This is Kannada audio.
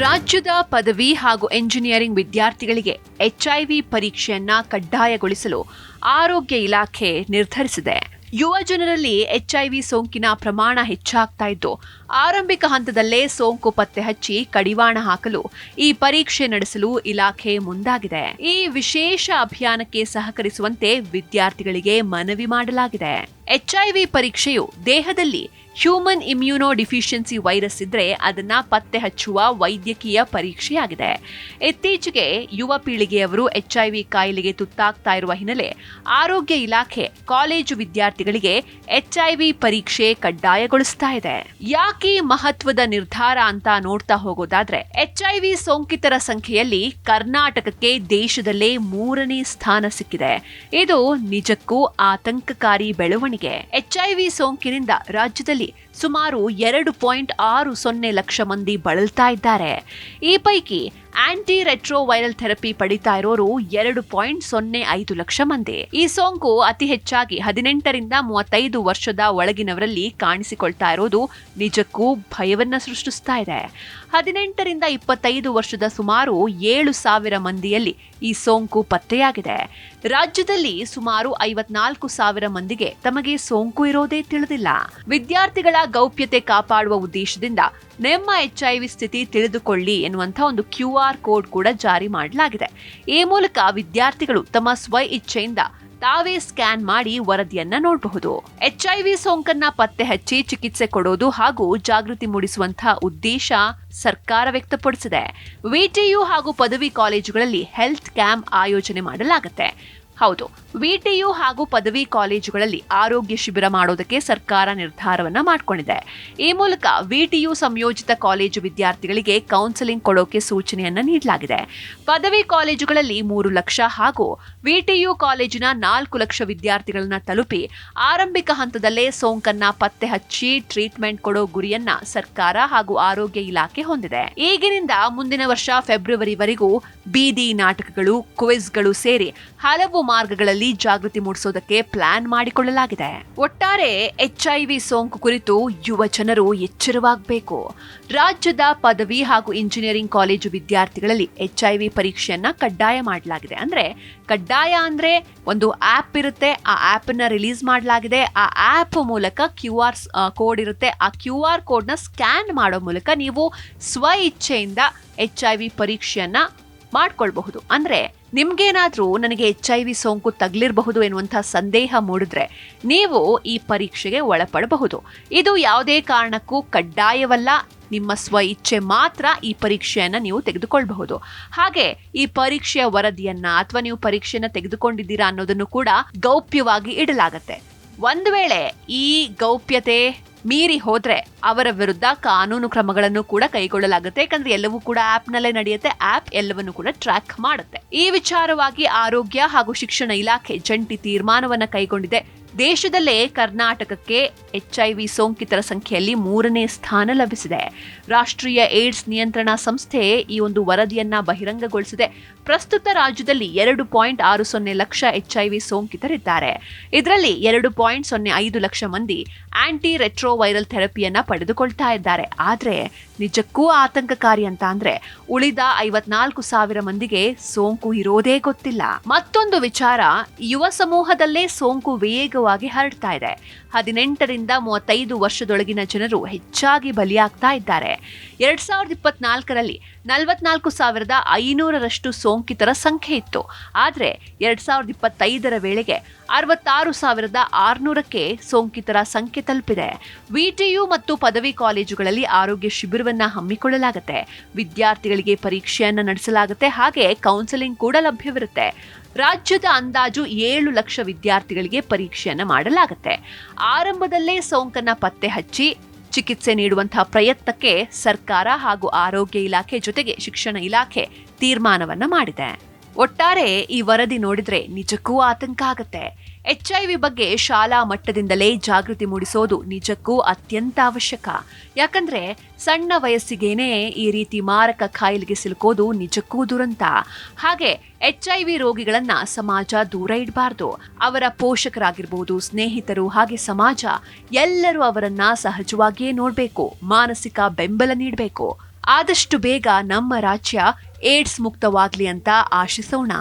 ರಾಜ್ಯದ ಪದವಿ ಹಾಗೂ ಎಂಜಿನಿಯರಿಂಗ್ ವಿದ್ಯಾರ್ಥಿಗಳಿಗೆ ಎಚ್ಐವಿ ಪರೀಕ್ಷೆಯನ್ನ ಕಡ್ಡಾಯಗೊಳಿಸಲು ಆರೋಗ್ಯ ಇಲಾಖೆ ನಿರ್ಧರಿಸಿದೆ. ಯುವ ಜನರಲ್ಲಿ ಎಚ್ಐವಿ ಸೋಂಕಿನ ಪ್ರಮಾಣ ಹೆಚ್ಚಾಗ್ತಾ ಇದ್ದು, ಆರಂಭಿಕ ಹಂತದಲ್ಲೇ ಸೋಂಕು ಪತ್ತೆ ಹಚ್ಚಿ ಕಡಿವಾಣ ಹಾಕಲು ಈ ಪರೀಕ್ಷೆ ನಡೆಸಲು ಇಲಾಖೆ ಮುಂದಾಗಿದೆ. ಈ ವಿಶೇಷ ಅಭಿಯಾನಕ್ಕೆ ಸಹಕರಿಸುವಂತೆ ವಿದ್ಯಾರ್ಥಿಗಳಿಗೆ ಮನವಿ ಮಾಡಲಾಗಿದೆ. ಎಚ್ಐವಿ ಪರೀಕ್ಷೆಯು ದೇಹದಲ್ಲಿ ಹ್ಯೂಮನ್ ಇಮ್ಯುನೋ ಡಿಫಿಷಿಯನ್ಸಿ ವೈರಸ್ ಇದ್ರೆ ಅದನ್ನ ಪತ್ತೆ ಹಚ್ಚುವ ವೈದ್ಯಕೀಯ ಪರೀಕ್ಷೆಯಾಗಿದೆ. ಇತ್ತೀಚೆಗೆ ಯುವ ಪೀಳಿಗೆಯವರು ಎಚ್ಐವಿ ಕಾಯಿಲೆಗೆ ತುತ್ತಾಗ್ತಾ ಇರುವ ಹಿನ್ನೆಲೆ ಆರೋಗ್ಯ ಇಲಾಖೆ ಕಾಲೇಜು ವಿದ್ಯಾರ್ಥಿಗಳಿಗೆ ಎಚ್ಐವಿ ಪರೀಕ್ಷೆ ಕಡ್ಡಾಯಗೊಳಿಸ್ತಾ ಇದೆ. ಯಾಕೆ ಮಹತ್ವದ ನಿರ್ಧಾರ ಅಂತ ನೋಡ್ತಾ ಹೋಗೋದಾದ್ರೆ, ಎಚ್ಐವಿ ಸೋಂಕಿತರ ಸಂಖ್ಯೆಯಲ್ಲಿ ಕರ್ನಾಟಕಕ್ಕೆ ದೇಶದಲ್ಲೇ 3ನೇ ಸ್ಥಾನ ಸಿಕ್ಕಿದೆ. ಇದು ನಿಜಕ್ಕೂ ಆತಂಕಕಾರಿ ಬೆಳವಣಿಗೆ. ಎಚ್ಐವಿ ಸೋಂಕಿನಿಂದ ರಾಜ್ಯದಲ್ಲಿ ಸುಮಾರು 2.60 ಲಕ್ಷ ಮಂದಿ ಬಳಲ್ತಾ ಇದ್ದಾರೆ. ಈ ಪೈಕಿ ಆಂಟಿ ರೆಟ್ರೋವೈರಲ್ ಥೆರಪಿ ಪಡಿತಾ ಇರೋರು 2.05 ಲಕ್ಷ ಮಂದಿ. ಈ ಸೋಂಕು ಅತಿ ಹೆಚ್ಚಾಗಿ 18ರಿಂದ 35 ವರ್ಷದ ಒಳಗಿನವರಲ್ಲಿ ಕಾಣಿಸಿಕೊಳ್ತಾ ಇರೋದು ನಿಜಕ್ಕೂ ಭಯವನ್ನ ಸೃಷ್ಟಿಸ್ತಾ ಇದೆ. 18ರಿಂದ 25 ವರ್ಷದ ಸುಮಾರು 7,000 ಮಂದಿಯಲ್ಲಿ ಈ ಸೋಂಕು ಪತ್ತೆಯಾಗಿದೆ. ರಾಜ್ಯದಲ್ಲಿ ಸುಮಾರು 54,000 ಮಂದಿಗೆ ತಮಗೆ ಸೋಂಕು ಇರೋದೇ ತಿಳಿದಿಲ್ಲ. ವಿದ್ಯಾರ್ಥಿಗಳ ಗೌಪ್ಯತೆ ಕಾಪಾಡುವ ಉದ್ದೇಶದಿಂದ ನಿಮ್ಮ ಎಚ್ಐವಿ ಸ್ಥಿತಿ ತಿಳಿದುಕೊಳ್ಳಿ ಎನ್ನುವಂಥ ಒಂದು QR ಕೋಡ್ ಕೂಡ ಜಾರಿ ಮಾಡಲಾಗಿದೆ. ಈ ಮೂಲಕ ವಿದ್ಯಾರ್ಥಿಗಳು ತಮ್ಮ ಸ್ವ ಇಚ್ಛೆಯಿಂದ ತಾವೇ ಸ್ಕ್ಯಾನ್ ಮಾಡಿ ವರದಿಯನ್ನ ನೋಡಬಹುದು. ಎಚ್ಐವಿ ಸೋಂಕನ್ನ ಪತ್ತೆ ಹಚ್ಚಿ ಚಿಕಿತ್ಸೆ ಕೊಡೋದು ಹಾಗೂ ಜಾಗೃತಿ ಮೂಡಿಸುವಂತಹ ಉದ್ದೇಶ ಸರ್ಕಾರ ವ್ಯಕ್ತಪಡಿಸಿದೆ. ವಿಟಿಯು ಹಾಗೂ ಪದವಿ ಕಾಲೇಜುಗಳಲ್ಲಿ ಹೆಲ್ತ್ ಕ್ಯಾಂಪ್ ಆಯೋಜನೆ ಮಾಡಲಾಗುತ್ತೆ. ಹೌದು, ವಿಟಿಯು ಹಾಗೂ ಪದವಿ ಕಾಲೇಜುಗಳಲ್ಲಿ ಆರೋಗ್ಯ ಶಿಬಿರ ಮಾಡೋದಕ್ಕೆ ಸರ್ಕಾರ ನಿರ್ಧಾರವನ್ನ ಮಾಡಿಕೊಂಡಿದೆ. ಈ ಮೂಲಕ ವಿಟಿಯು ಸಂಯೋಜಿತ ಕಾಲೇಜು ವಿದ್ಯಾರ್ಥಿಗಳಿಗೆ ಕೌನ್ಸೆಲಿಂಗ್ ಕೊಡೋಕೆ ಸೂಚನೆಯನ್ನ ನೀಡಲಾಗಿದೆ. ಪದವಿ ಕಾಲೇಜುಗಳಲ್ಲಿ 3 ಲಕ್ಷ ಹಾಗೂ ವಿಟಿಯು ಕಾಲೇಜಿನ 4 ಲಕ್ಷ ವಿದ್ಯಾರ್ಥಿಗಳನ್ನ ತಲುಪಿ ಆರಂಭಿಕ ಹಂತದಲ್ಲೇ ಸೋಂಕನ್ನ ಪತ್ತೆ ಹಚ್ಚಿ ಟ್ರೀಟ್ಮೆಂಟ್ ಕೊಡೋ ಗುರಿಯನ್ನ ಸರ್ಕಾರ ಹಾಗೂ ಆರೋಗ್ಯ ಇಲಾಖೆ ಹೊಂದಿದೆ. ಈಗಿನಿಂದ ಮುಂದಿನ ವರ್ಷ ಫೆಬ್ರವರಿವರೆಗೂ ಬೀದಿ ನಾಟಕಗಳು, ಕ್ವಿಜ್ಗಳು ಸೇರಿ ಹಲವು ಮಾರ್ಗಗಳಲ್ಲಿ ಜಾಗೃತಿ ಮೂಡಿಸೋದಕ್ಕೆ ಪ್ಲಾನ್ ಮಾಡಿಕೊಳ್ಳಲಾಗಿದೆ. ಒಟ್ಟಾರೆ ಎಚ್ಐವಿ ಸೋಂಕು ಕುರಿತು ಯುವ ಜನರು ಎಚ್ಚರವಾಗಬೇಕು. ರಾಜ್ಯದ ಪದವಿ ಹಾಗೂ ಇಂಜಿನಿಯರಿಂಗ್ ಕಾಲೇಜು ವಿದ್ಯಾರ್ಥಿಗಳಲ್ಲಿ ಎಚ್ಐವಿ ಪರೀಕ್ಷೆಯನ್ನ ಕಡ್ಡಾಯ ಮಾಡಲಾಗಿದೆ. ಕಡ್ಡಾಯ ಅಂದ್ರೆ ಒಂದು ಆಪ್ ಇರುತ್ತೆ, ಆ ಆಪ್ ಅನ್ನ ರಿಲೀಸ್ ಮಾಡಲಾಗಿದೆ. ಆ ಆಪ್ ಮೂಲಕ QR ಕೋಡ್ ಇರುತ್ತೆ. ಆ QR ಕೋಡ್ ನ ಸ್ಕ್ಯಾನ್ ಮಾಡೋ ಮೂಲಕ ನೀವು ಸ್ವ ಇಚ್ಛೆಯಿಂದ ಎಚ್ಐವಿ ಪರೀಕ್ಷೆಯನ್ನ ಮಾಡ್ಕೊಳ್ಬಹುದು. ನಿಮ್ಗೇನಾದ್ರೂ ನನಗೆ ಎಚ್ಐವಿ ಸೋಂಕು ತಗಲಿರಬಹುದು ಎನ್ನುವಂತಹ ಸಂದೇಹ ಮೂಡಿದ್ರೆ ನೀವು ಈ ಪರೀಕ್ಷೆಗೆ ಒಳಪಡಬಹುದು. ಇದು ಯಾವುದೇ ಕಾರಣಕ್ಕೂ ಕಡ್ಡಾಯವಲ್ಲ. ನಿಮ್ಮ ಸ್ವ ಇಚ್ಛೆ ಮಾತ್ರ ಈ ಪರೀಕ್ಷೆಯನ್ನ ನೀವು ತೆಗೆದುಕೊಳ್ಳಬಹುದು. ಹಾಗೆ ಈ ಪರೀಕ್ಷೆಯ ವರದಿಯನ್ನ ಅಥವಾ ನೀವು ಪರೀಕ್ಷೆಯನ್ನ ತೆಗೆದುಕೊಂಡಿದ್ದೀರಾ ಅನ್ನೋದನ್ನು ಕೂಡ ಗೌಪ್ಯವಾಗಿ ಇಡಲಾಗತ್ತೆ. ಒಂದು ವೇಳೆ ಈ ಗೌಪ್ಯತೆ ಮೀರಿ ಹೋದ್ರೆ ಅವರ ವಿರುದ್ಧ ಕಾನೂನು ಕ್ರಮಗಳನ್ನು ಕೂಡ ಕೈಗೊಳ್ಳಲಾಗುತ್ತೆ. ಯಾಕಂದ್ರೆ ಎಲ್ಲವೂ ಕೂಡ ಆಪ್ ನಲ್ಲೇ ನಡೆಯುತ್ತೆ. ಆಪ್ ಎಲ್ಲವನ್ನು ಕೂಡ ಟ್ರ್ಯಾಕ್ ಮಾಡುತ್ತೆ. ಈ ವಿಚಾರವಾಗಿ ಆರೋಗ್ಯ ಹಾಗೂ ಶಿಕ್ಷಣ ಇಲಾಖೆ ಜಂಟಿ ತೀರ್ಮಾನವನ್ನ ಕೈಗೊಂಡಿದೆ. ದೇಶದಲ್ಲೇ ಕರ್ನಾಟಕಕ್ಕೆ ಎಚ್ಐವಿ ಸೋಂಕಿತರ ಸಂಖ್ಯೆಯಲ್ಲಿ 3ನೇ ಸ್ಥಾನ ಲಭಿಸಿದೆ. ರಾಷ್ಟ್ರೀಯ ಏಡ್ಸ್ ನಿಯಂತ್ರಣ ಸಂಸ್ಥೆ ಈ ಒಂದು ವರದಿಯನ್ನ ಬಹಿರಂಗಗೊಳಿಸಿದೆ. ಪ್ರಸ್ತುತ ರಾಜ್ಯದಲ್ಲಿ 2.60 ಲಕ್ಷ ಎಚ್ಐವಿ ಸೋಂಕಿತರಿದ್ದಾರೆ. ಇದರಲ್ಲಿ 2.05 ಲಕ್ಷ ಮಂದಿ ಆಂಟಿ ರೆಟ್ರೋವೈರಲ್ ಥೆರಪಿಯನ್ನ ಪಡೆದುಕೊಳ್ತಾ ಇದ್ದಾರೆ. ಆದ್ರೆ ನಿಜಕ್ಕೂ ಆತಂಕಕಾರಿ ಅಂತ ಉಳಿದ 54,000 ಮಂದಿಗೆ ಸೋಂಕು ಇರೋದೇ ಗೊತ್ತಿಲ್ಲ. ಮತ್ತೊಂದು ವಿಚಾರ, ಯುವ ಸಮೂಹದಲ್ಲೇ ಸೋಂಕು ವೇಗವಾಗಿ ಹರಡ್ತಾ ಇದೆ. 18ರಿಂದ 35 ವರ್ಷದೊಳಗಿನ ಜನರು ಹೆಚ್ಚಾಗಿ ಬಲಿಯಾಗ್ತಾ ಇದ್ದಾರೆ. 2024ರಲ್ಲಿ 44,500ರಷ್ಟು ಸೋಂಕಿತರ ಸಂಖ್ಯೆ ಇತ್ತು. ಆದ್ರೆ 2025ರ ವೇಳೆಗೆ 66,600ಕ್ಕೆ ಸೋಂಕಿತರ ಸಂಖ್ಯೆ ತಲುಪಿದೆ. ವಿಟಿಯು ಮತ್ತು ಪದವಿ ಕಾಲೇಜುಗಳಲ್ಲಿ ಆರೋಗ್ಯ ಶಿಬಿರವನ್ನ ಹಮ್ಮಿಕೊಳ್ಳಲಾಗುತ್ತೆ. ವಿದ್ಯಾರ್ಥಿಗಳಿಗೆ ಪರೀಕ್ಷೆಯನ್ನ ನಡೆಸಲಾಗುತ್ತೆ. ಹಾಗೆ ಕೌನ್ಸೆಲಿಂಗ್ ಕೂಡ ಲಭ್ಯವಿರುತ್ತೆ. ರಾಜ್ಯದ ಅಂದಾಜು 7 ಲಕ್ಷ ವಿದ್ಯಾರ್ಥಿಗಳಿಗೆ ಪರೀಕ್ಷೆಯನ್ನ ಮಾಡಲಾಗುತ್ತೆ. ಆರಂಭದಲ್ಲೇ ಸೋಂಕನ್ನ ಪತ್ತೆ ಹಚ್ಚಿ ಚಿಕಿತ್ಸೆ ನೀಡುವಂತಹ ಪ್ರಯತ್ನಕ್ಕೆ ಸರ್ಕಾರ ಹಾಗೂ ಆರೋಗ್ಯ ಇಲಾಖೆ ಜೊತೆಗೆ ಶಿಕ್ಷಣ ಇಲಾಖೆ ತೀರ್ಮಾನವನ್ನ ಮಾಡಿದೆ. ಒಟ್ಟಾರೆ ಈ ವರದಿ ನೋಡಿದ್ರೆ ನಿಜಕ್ಕೂ ಆತಂಕ ಆಗುತ್ತೆ. ಎಚ್ಐವಿ ಬಗ್ಗೆ ಶಾಲಾ ಮಟ್ಟದಿಂದಲೇ ಜಾಗೃತಿ ಮೂಡಿಸೋದು ನಿಜಕ್ಕೂ ಅತ್ಯಂತ ಅವಶ್ಯಕ. ಯಾಕಂದ್ರೆ ಸಣ್ಣ ವಯಸ್ಸಿಗೇನೆ ಈ ರೀತಿ ಮಾರಕ ಕಾಯಿಲೆಗೆ ಸಿಲುಕೋದು ನಿಜಕ್ಕೂ ದುರಂತ. ಹಾಗೆ ಎಚ್ಐವಿ ರೋಗಿಗಳನ್ನ ಸಮಾಜ ದೂರ ಇಡಬಾರ್ದು. ಅವರ ಪೋಷಕರಾಗಿರ್ಬೋದು, ಸ್ನೇಹಿತರು, ಹಾಗೆ ಸಮಾಜ ಎಲ್ಲರೂ ಅವರನ್ನ ಸಹಜವಾಗಿಯೇ ನೋಡ್ಬೇಕು, ಮಾನಸಿಕ ಬೆಂಬಲ ನೀಡಬೇಕು. ಆದಷ್ಟು ಬೇಗ ನಮ್ಮ ರಾಜ್ಯ ಏಡ್ಸ್ ಮುಕ್ತವಾಗ್ಲಿ ಅಂತ ಆಶಿಸೋಣ.